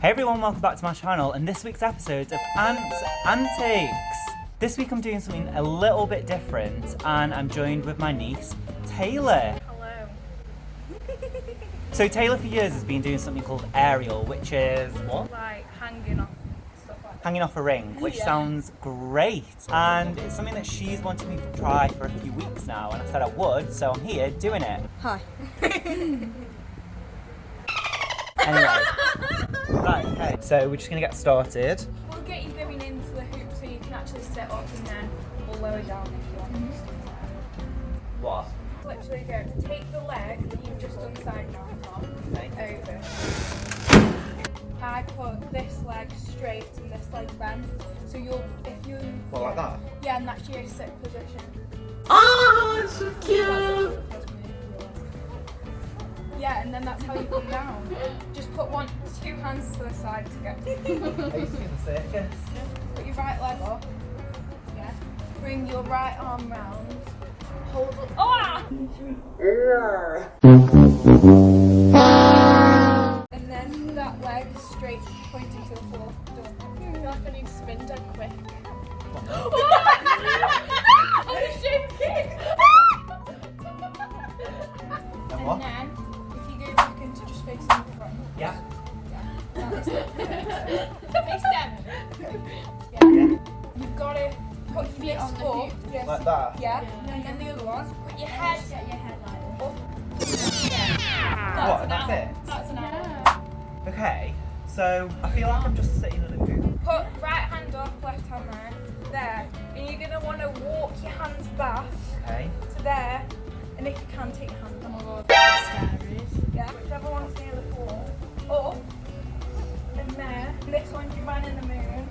Hey everyone, welcome back to my channel and this week's episode of Ant's Antics. This week I'm doing something a little bit different and I'm joined with my niece, Taylor. Hello. So Taylor for years has been doing something called aerial, which is what? Like hanging off stuff like that. Hanging off a ring, which sounds great. And it's something that she's wanted me to try for a few weeks now and I said I would, so I'm here doing it. Hi. Anyway, right, okay, so we're just gonna get started. We'll get you going into the hoop so you can actually sit up and then we'll lower down if you want. What? Literally go, take the leg that you've just done side mount on, Okay. over. I put this leg straight and this leg bent. So you'll, if you... What, like that? Yeah, and that's your sit position. Oh, it's so cute. Yeah, and then that's how you come down. Just put two hands to the side to get. I used to be in the circus. Put your right leg up. Yeah. Bring your right arm round. Hold up. Oh! And then that leg straight pointing to the floor. Done. I feel like I need to spin dead quick. I'm shaking! And what? And then, if you go back into just facing the front. Yeah. Face them. Okay. Yeah. You've got to put your feet on the foot. Yes. Like that? Yeah. And then the other one. Put your head. Get your head like this. What, that's it? That's an hour. Okay, so I feel like I'm just sitting in a hoop. Put right hand up, left hand there. There. And you're going to want to walk your hands back Okay. to there. And if you can, take your hand. Oh my god. Yeah. Whichever one's near the floor. Up. And there. And this one's your man in the moon.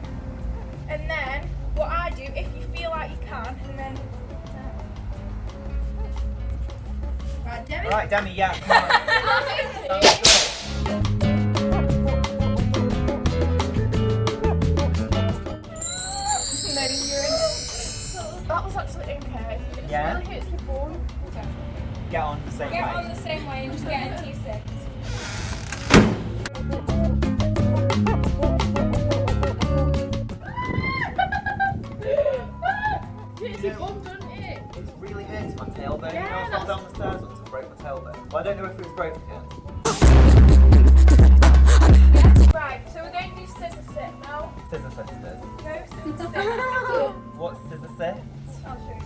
And then, what I do, if you feel like you can, and then... Right, Demi? Alright, Demi, yeah, come on. Sounds good. And then you're in. That was actually okay. It Yeah? really hits the ball. Okay. Get on the same Get way. on the same way and just get into your sit. It's really hurting my tailbone. You know, I fell down the stairs once and broke my tailbone. Well, I don't know if it was broken. Right, so we're going to do scissor sit now. Scissor sisters. No, scissor sit. What's scissor sit? I'll show you.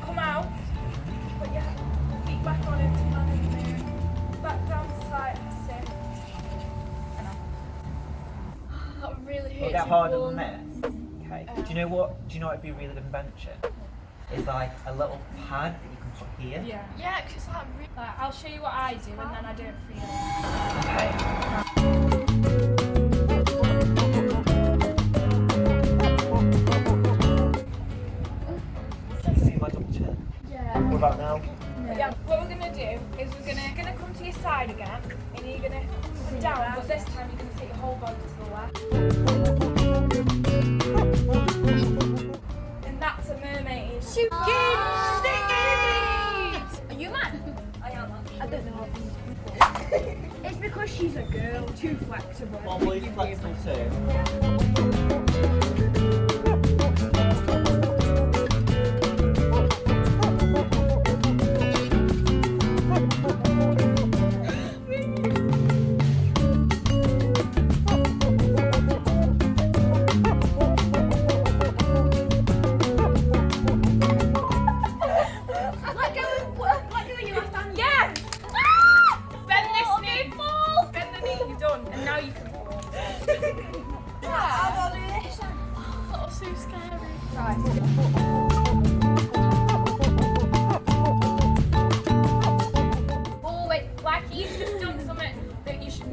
Come out. Put your feet back on into man in the moon. Back down to side. Sit. And up. That really hurts. It'll get harder than this. Okay. Do you know what? Do you know what would be a really good invention? It's like a little pad that you can put here. Yeah. Yeah, because it's like, I'll show you what I do and then I do it for you. Okay. You see my double chin? Yeah. What about now? Yeah. What we're gonna do is we're gonna come to your side again, and you're gonna sit down, but this time you're gonna take your whole body to the left. And that's a mermaid. Shoot! Are you mad? I am. I don't know what these people. It's because she's a girl, too flexible. Well, well, you're flexible too.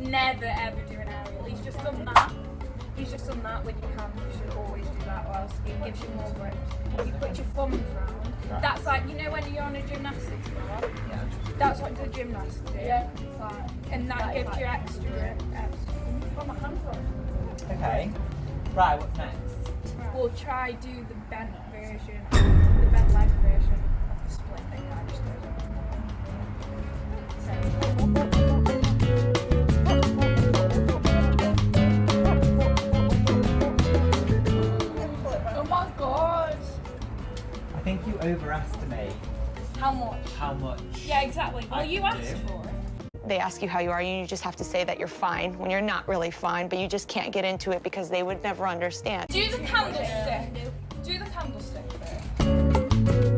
Never ever do an aerial. He's just done that. He's just done that with your hand. You should always do that, or else it gives you more grip. You put your thumbs round. Right. That's like, you know when you're on a gymnastics floor? Yeah. That's what the gymnasts do. Yeah. It's like, and that gives you extra grip. Oh, my hand's on. Okay. Right, what's next? We'll try do the bent version, the bent leg version of the split thing. estimate How much? how much? Yeah, exactly. Well, I you can asked do. for it. They ask you how you are, and you just have to say that you're fine when you're not really fine, but you just can't get into it because they would never understand. Do the candlestick. Do the candlestick first.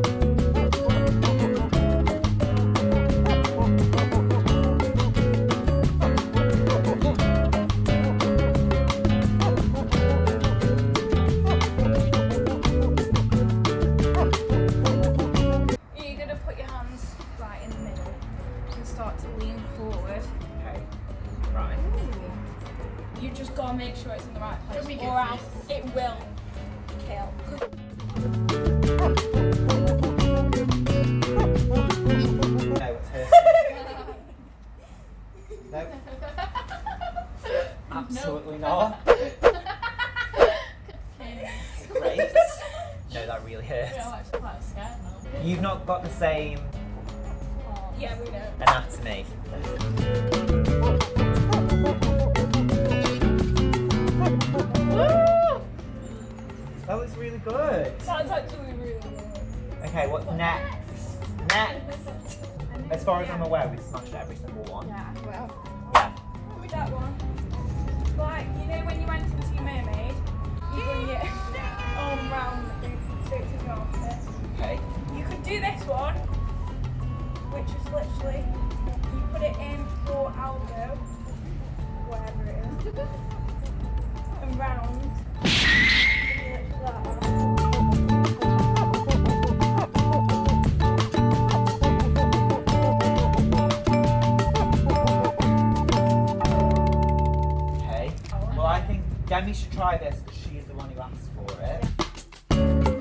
You're going to put your hands right in the middle and start to lean forward. Okay. Right. You just got to make sure it's in the right place, Don't make it or else it will kill. No, it's her. No. Absolutely not. Great. No, that really hurts. actually quite scared now. You've not got the same Yeah, we know. anatomy. That looks really good. That's actually really good. Okay, what's next? Next. As far as I'm aware, we've smashed every single one. Yeah, well. Yeah. With that one. Like, you know when you went into your mermaid, you bring your arm round so it's in your armpit. Okay. You could do this one, which is literally, you put it in your elbow, whatever it is, and round. And you lift that up. Okay. Well, I think Demi should try this because she's the one who asked for it.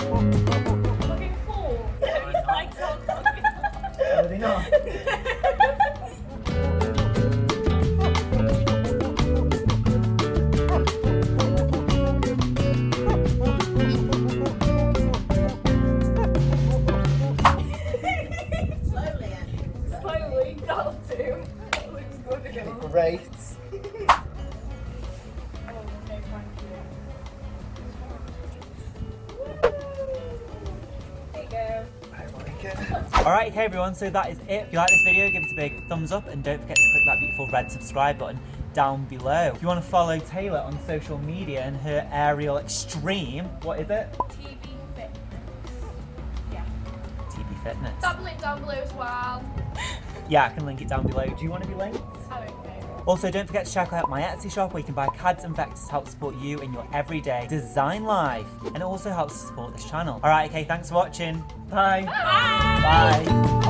Looking forward. not? Like, Are they not? slowly, that'll do. That looks good again. Great. Oh, no, thank you. There you go. I like it. Alright, okay everyone, so that is it. If you like this video, give it a big thumbs up and don't forget to click that beautiful red subscribe button down below. If you want to follow Taylor on social media and her aerial extreme, what is it? TB Fitness. Yeah. TB Fitness. Double it down below as well. Yeah, I can link it down below. Do you want to be linked? I don't know. Also, don't forget to check out my Etsy shop where you can buy cards and vectors to help support you in your everyday design life. And it also helps to support this channel. Alright, okay, thanks for watching. Bye. Bye. Bye.